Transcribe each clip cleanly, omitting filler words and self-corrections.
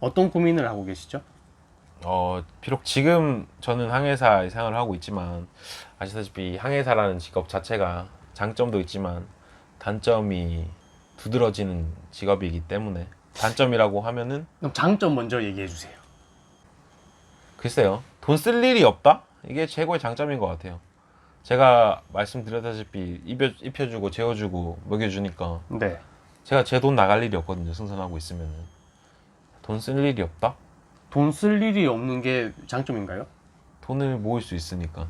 어떤 고민을 하고 계시죠? 비록 지금 저는 항해사 생활을 하고 있지만 아시다시피 항해사라는 직업 자체가 장점도 있지만 단점이 두드러지는 직업이기 때문에 단점이라고 하면은 그럼 장점 먼저 얘기해 주세요. 글쎄요, 돈 쓸 일이 없다? 이게 최고의 장점인 것 같아요. 제가 말씀드렸다시피 입혀주고 재워주고 먹여주니까 네. 제가 제 돈 나갈 일이 없거든요. 승선하고 있으면은 돈 쓸 일이 없다? 돈 쓸 일이 없는 게 장점인가요? 돈을 모을 수 있으니까.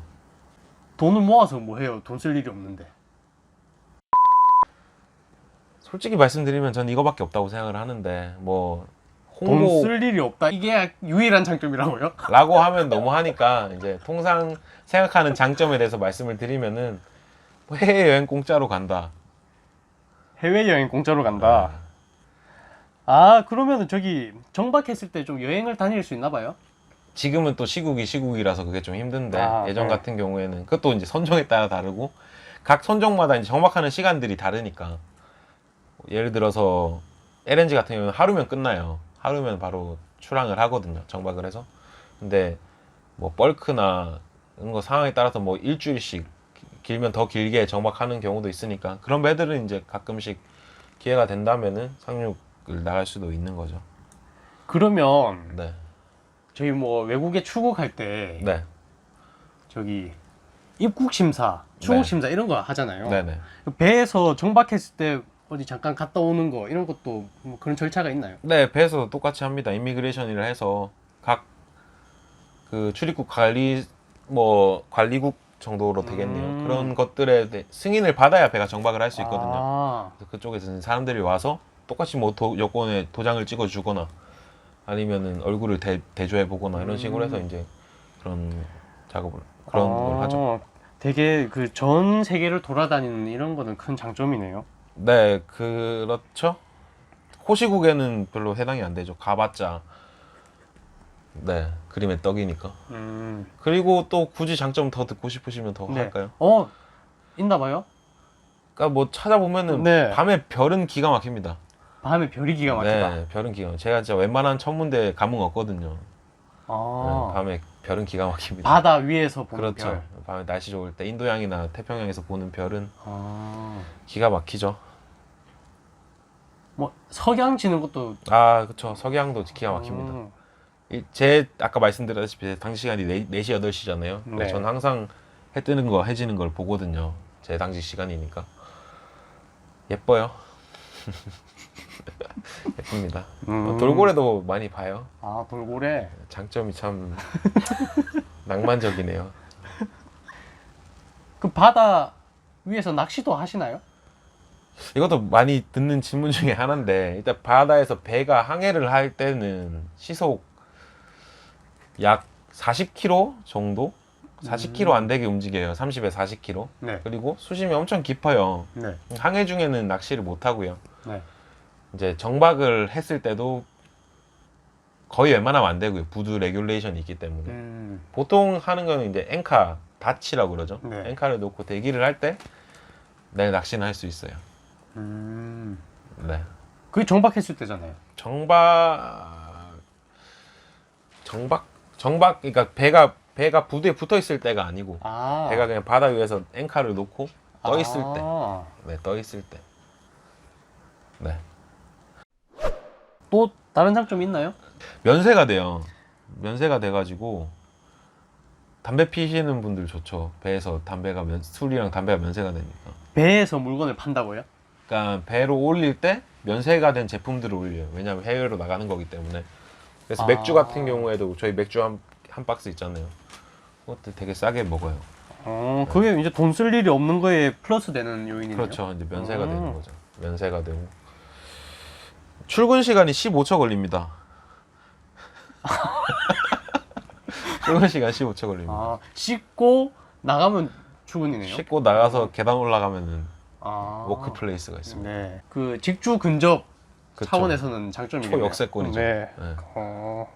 돈을 모아서 뭐 해요? 돈 쓸 일이 없는데. 솔직히 말씀드리면 전 이거밖에 없다고 생각을 하는데 뭐 돈 홍보 쓸 일이 없다. 이게 유일한 장점이라고요? 라고 하면 너무 하니까 이제 통상 생각하는 장점에 대해서 말씀을 드리면은 뭐 해외여행 공짜로 간다. 해외여행 공짜로 간다. 아, 그러면은 저기 정박했을 때 좀 여행을 다닐 수 있나 봐요? 지금은 또 시국이라서 그게 좀 힘든데 아, 예전 네. 같은 경우에는 그것도 이제 선종에 따라 다르고 각 선종마다 이제 정박하는 시간들이 다르니까 예를 들어서 LNG 같은 경우는 하루면 끝나요. 하루면 바로 출항을 하거든요. 정박을 해서. 근데 뭐 벌크나 이런 거 상황에 따라서 뭐 일주일씩 길면 더 길게 정박하는 경우도 있으니까 그런 배들은 이제 가끔씩 기회가 된다면은 상륙을 나갈 수도 있는 거죠. 그러면 네. 저희 뭐 외국에 출국할 때 네. 저기 입국 심사, 출국 심사 이런 거 하잖아요. 네네. 배에서 정박했을 때 어디 잠깐 갔다 오는 거 이런 것도 뭐 그런 절차가 있나요? 네, 배에서도 똑같이 합니다. 이미그레이션이라 해서 각 그 출입국 관리국 정도로 되겠네요. 그런 것들에 대해 승인을 받아야 배가 정박을 할 수 있거든요. 아, 그래서 그쪽에서는 사람들이 와서 똑같이 뭐 여권에 도장을 찍어 주거나 아니면은 얼굴을 대조해 보거나 이런 식으로 해서 이제 그런 걸 하죠. 되게 그 전 세계를 돌아다니는 이런 거는 큰 장점이네요. 네, 그렇죠. 호시국에는 별로 해당이 안 되죠. 가봤자 네, 그림의 떡이니까. 그리고 또 굳이 장점 더 듣고 싶으시면 더 네. 할까요? 있나 봐요? 그러니까 뭐 찾아보면은 네. 밤에 별은 기가 막힙니다. 밤에 별이 기가 막히다. 네, 별은 기가. 제가 진짜 웬만한 천문대 감흥 없거든요. 아, 네, 밤에 별은 기가 막힙니다. 바다 위에서 보는 그렇죠. 별. 밤에 날씨 좋을 때 인도양이나 태평양에서 보는 별은 아, 기가 막히죠. 뭐 석양 지는 것도. 아, 그렇죠. 석양도 기가 막힙니다. 음, 제 아까 말씀드렸다시피 당시 시간이 4시, 8시잖아요. 네. 전 항상 해 뜨는 거, 해 지는 걸 보거든요. 제 당시 시간이니까. 예뻐요. 예쁩니다. 돌고래도 많이 봐요. 아, 돌고래. 장점이 참 낭만적이네요. 그 바다 위에서 낚시도 하시나요? 이것도 많이 듣는 질문 중에 하나인데 일단 바다에서 배가 항해를 할 때는 시속 약 40km 정도? 40km 안 되게 움직여요. 30에 40km. 네. 그리고 수심이 엄청 깊어요. 네. 항해 중에는 낚시를 못 하고요. 네. 이제 정박을 했을 때도 거의 웬만하면 안 되고요. 부두 레귤레이션이 있기 때문에. 보통 하는 거는 이제 앵카 닷이라고 그러죠. 네. 앵카를 놓고 대기를 할 때 내 낚시는 할 수 있어요. 네. 그게 정박했을 때잖아요. 그러니까 배가 부두에 붙어 있을 때가 아니고 아, 배가 그냥 바다 위에서 앵카를 놓고 떠 있을 때. 아. 네, 떠 있을 때. 네. 또 다른 장점이 있나요? 면세가 돼요. 면세가 돼가지고 담배 피시는 분들 좋죠. 배에서 술이랑 담배가 면세가 되니까. 배에서 물건을 판다고요? 그러니까 배로 올릴 때 면세가 된 제품들을 올려요. 왜냐하면 해외로 나가는 거기 때문에. 그래서 맥주 같은 경우에도 저희 맥주 한 박스 있잖아요. 그것도 되게 싸게 먹어요. 그게 이제 돈 쓸 일이 없는 거에 플러스 되는 요인이네요. 그렇죠. 이제 면세가 되는 거죠. 면세가 되고. 출근 시간이 15초 걸립니다. 출근 시간 15초 걸립니다. 아, 씻고 나가면 출근이네요. 씻고 나가서 계단 올라가면은 아, 워크플레이스가 있습니다. 네. 그 직주 근접 그쵸. 차원에서는 장점이네요. 초역세권이죠. 네. 네. 어,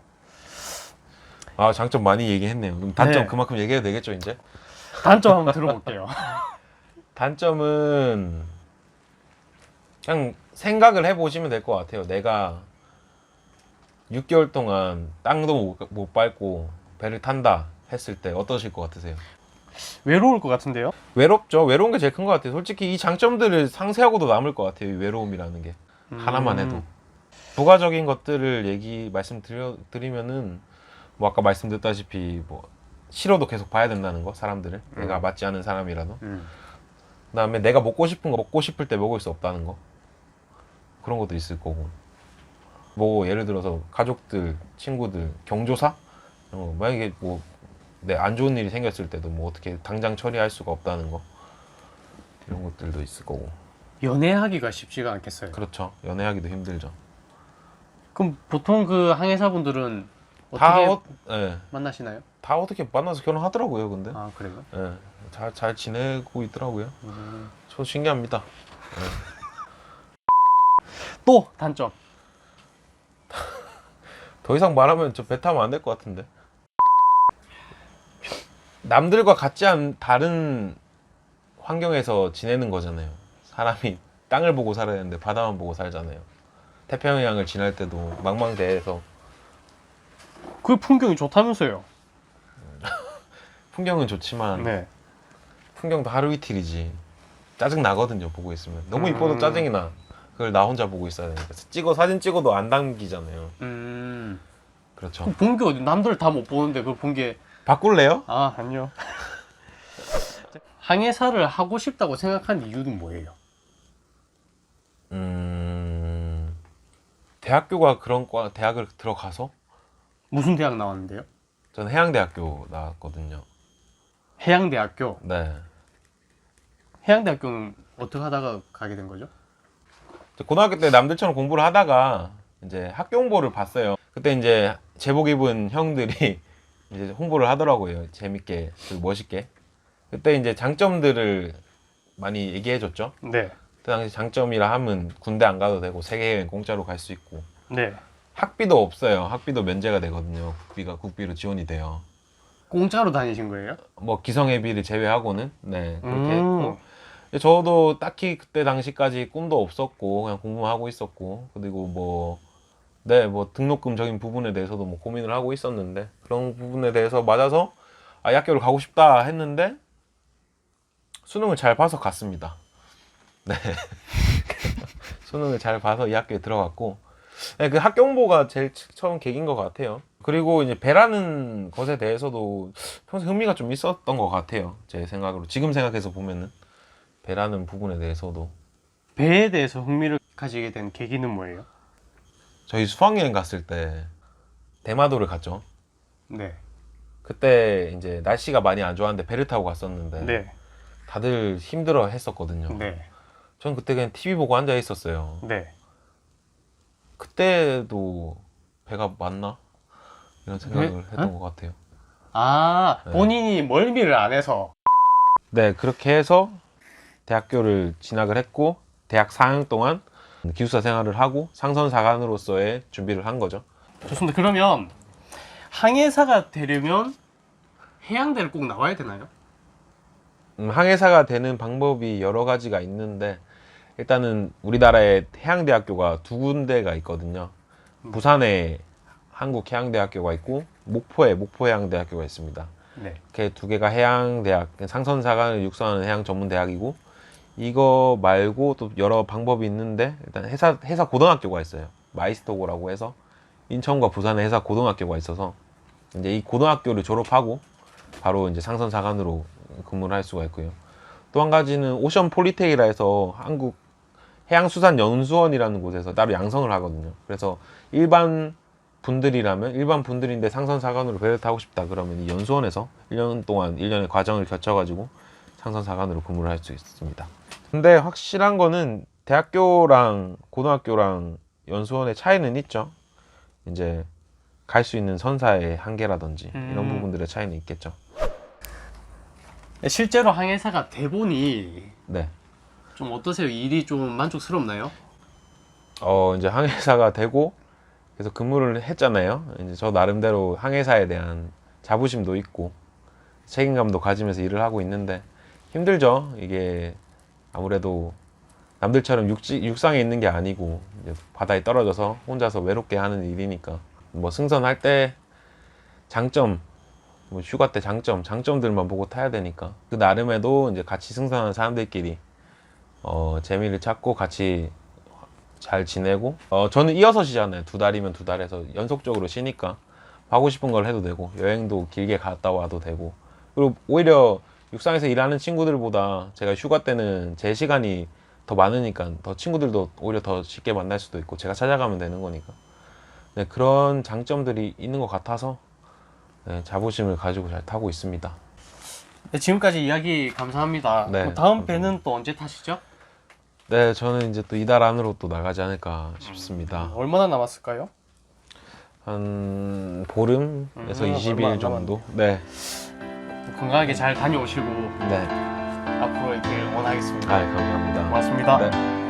아, 장점 많이 얘기했네요. 그럼 단점 네. 그만큼 얘기해도 되겠죠, 이제? 단점 한번 들어볼게요. 단점은 그냥 생각을 해보시면 될 것 같아요. 내가 6개월 동안 땅도 못 밟고 배를 탄다 했을 때 어떠실 것 같으세요? 외로울 것 같은데요? 외롭죠. 외로운 게 제일 큰 것 같아요. 솔직히 이 장점들을 상쇄하고도 남을 것 같아요. 이 외로움이라는 게 하나만 해도. 부가적인 것들을 말씀드리면은 뭐 아까 말씀드렸다시피 뭐 싫어도 계속 봐야 된다는 거, 사람들을. 내가 맞지 않은 사람이라도. 그다음에 내가 먹고 싶은 거 먹고 싶을 때 먹을 수 없다는 거. 그런 것도 있을 거고. 뭐 예를 들어서 가족들, 친구들, 경조사 만약에 뭐 내 안 좋은 일이 생겼을 때도 뭐 어떻게 당장 처리할 수가 없다는 거, 이런 것들도 있을 거고. 연애하기가 쉽지가 않겠어요. 그렇죠. 연애하기도 힘들죠. 그럼 보통 그 항해사분들은 다 어떻게 예. 만나시나요? 다 어떻게 만나서 결혼하더라고요. 근데 아, 그래요? 예. 잘 지내고 있더라고요. 저 신기합니다. 또 단점. 더 이상 말하면 저 배 타면 안 될 것 같은데. 남들과 다른 환경에서 지내는 거잖아요. 사람이 땅을 보고 살아야 되는데 바다만 보고 살잖아요. 태평양을 지날 때도 망망대해에서 그 풍경이 좋다면서요? 풍경은 좋지만 네. 풍경도 하루 이틀이지. 짜증 나거든요. 보고 있으면 너무 이뻐도 짜증이 나. 그걸 나 혼자 보고 있어야 되니까 사진 찍어도 안 담기잖아요. 그렇죠. 본 게 어디? 남들 다 못 보는데 그걸 본 게. 바꿀래요? 아, 아니요. 항해사를 하고 싶다고 생각한 이유는 뭐예요? 대학교가 그런 대학을 들어가서 무슨 대학 나왔는데요? 저는 해양대학교 나왔거든요. 해양대학교. 네. 해양대학교는 어떻게 하다가 가게 된 거죠? 고등학교 때 남들처럼 공부를 하다가 이제 학교 홍보를 봤어요. 그때 이제 제복 입은 형들이 이제 홍보를 하더라고요. 재밌게, 그리고 멋있게. 그때 이제 장점들을 많이 얘기해 줬죠. 네. 그 당시 장점이라 하면 군대 안 가도 되고 세계여행 공짜로 갈 수 있고, 네. 학비도 없어요. 학비도 면제가 되거든요. 국비로 지원이 돼요. 공짜로 다니신 거예요? 뭐 기성예비를 제외하고는. 네, 그렇게 했고, 음. 저도 딱히 그때 당시까지 꿈도 없었고 그냥 공부만 하고 있었고, 그리고 뭐 등록금적인 부분에 대해서도 뭐 고민을 하고 있었는데, 그런 부분에 대해서 맞아서 이 학교를 가고 싶다 했는데 수능을 잘 봐서 갔습니다. 네. 수능을 잘 봐서 이 학교에 들어갔고, 네, 그 학교 홍보가 제일 처음 계기인 것 같아요. 그리고 이제 배라는 것에 대해서도 평소에 흥미가 좀 있었던 것 같아요. 제 생각으로 지금 생각해서 보면은 배라는 부분에 대해서도. 배에 대해서 흥미를 가지게 된 계기는 뭐예요? 저희 수학여행 갔을 때 대마도를 갔죠. 네. 그때 이제 날씨가 많이 안 좋았는데 배를 타고 갔었는데 네. 다들 힘들어 했었거든요. 네. 전 그때 그냥 TV 보고 앉아 있었어요. 네. 그때도 배가 맞나? 이런 생각을 했던 것 같아요. 아, 네. 본인이 멀미를 안 해서. 네, 그렇게 해서 대학교를 진학을 했고 대학 4학년 동안 기숙사 생활을 하고 상선사관으로서의 준비를 한 거죠. 좋습니다. 그러면 항해사가 되려면 해양대를 꼭 나와야 되나요? 항해사가 되는 방법이 여러 가지가 있는데 일단은 우리나라에 해양대학교가 두 군데가 있거든요. 부산에 한국해양대학교가 있고 목포에 목포해양대학교가 있습니다. 네. 이렇게 두 개가 해양대학, 상선사관을 육성하는 해양전문대학이고, 이거 말고 또 여러 방법이 있는데 일단 해사 고등학교가 있어요. 마이스터고라고 해서 인천과 부산에 해사 고등학교가 있어서 이제 이 고등학교를 졸업하고 바로 이제 상선사관으로 근무를 할 수가 있고요. 또 한 가지는 오션 폴리테이라 해서 한국 해양수산연수원이라는 곳에서 따로 양성을 하거든요. 그래서 일반 분들인데 상선사관으로 배를 타고 싶다 그러면 이 연수원에서 1년 동안 1년의 과정을 거쳐가지고 상선사관으로 근무를 할 수 있습니다. 근데 확실한 거는 대학교랑 고등학교랑 연수원의 차이는 있죠. 이제 갈 수 있는 선사의 한계라든지 이런 부분들의 차이는 있겠죠. 실제로 항해사가 대본이 네. 좀 어떠세요? 일이 좀 만족스럽나요? 이제 항해사가 되고 그래서 근무를 했잖아요. 이제 저 나름대로 항해사에 대한 자부심도 있고 책임감도 가지면서 일을 하고 있는데 힘들죠. 이게 아무래도 남들처럼 육상에 있는 게 아니고 이제 바다에 떨어져서 혼자서 외롭게 하는 일이니까 뭐 승선할 때 장점, 뭐 휴가 때 장점들만 보고 타야 되니까 그 나름에도 이제 같이 승선하는 사람들끼리 재미를 찾고 같이 잘 지내고 저는 이어서 쉬잖아요. 2달이면 2달에서 연속적으로 쉬니까 하고 싶은 걸 해도 되고 여행도 길게 갔다 와도 되고 그리고 오히려 육상에서 일하는 친구들보다 제가 휴가 때는 제 시간이 더 많으니까 더 친구들도 오히려 더 쉽게 만날 수도 있고 제가 찾아가면 되는 거니까 네, 그런 장점들이 있는 것 같아서 네, 자부심을 가지고 잘 타고 있습니다. 네, 지금까지 이야기 감사합니다. 네, 다음 감사합니다. 배는 또 언제 타시죠? 네, 저는 이제 또 이달 안으로 또 나가지 않을까 싶습니다. 얼마나 남았을까요? 한 보름에서 얼마 20일 안 정도? 네, 건강하게 잘 다녀오시고 네. 앞으로 이렇게 응원하겠습니다. 아, 감사합니다. 고맙습니다. 네.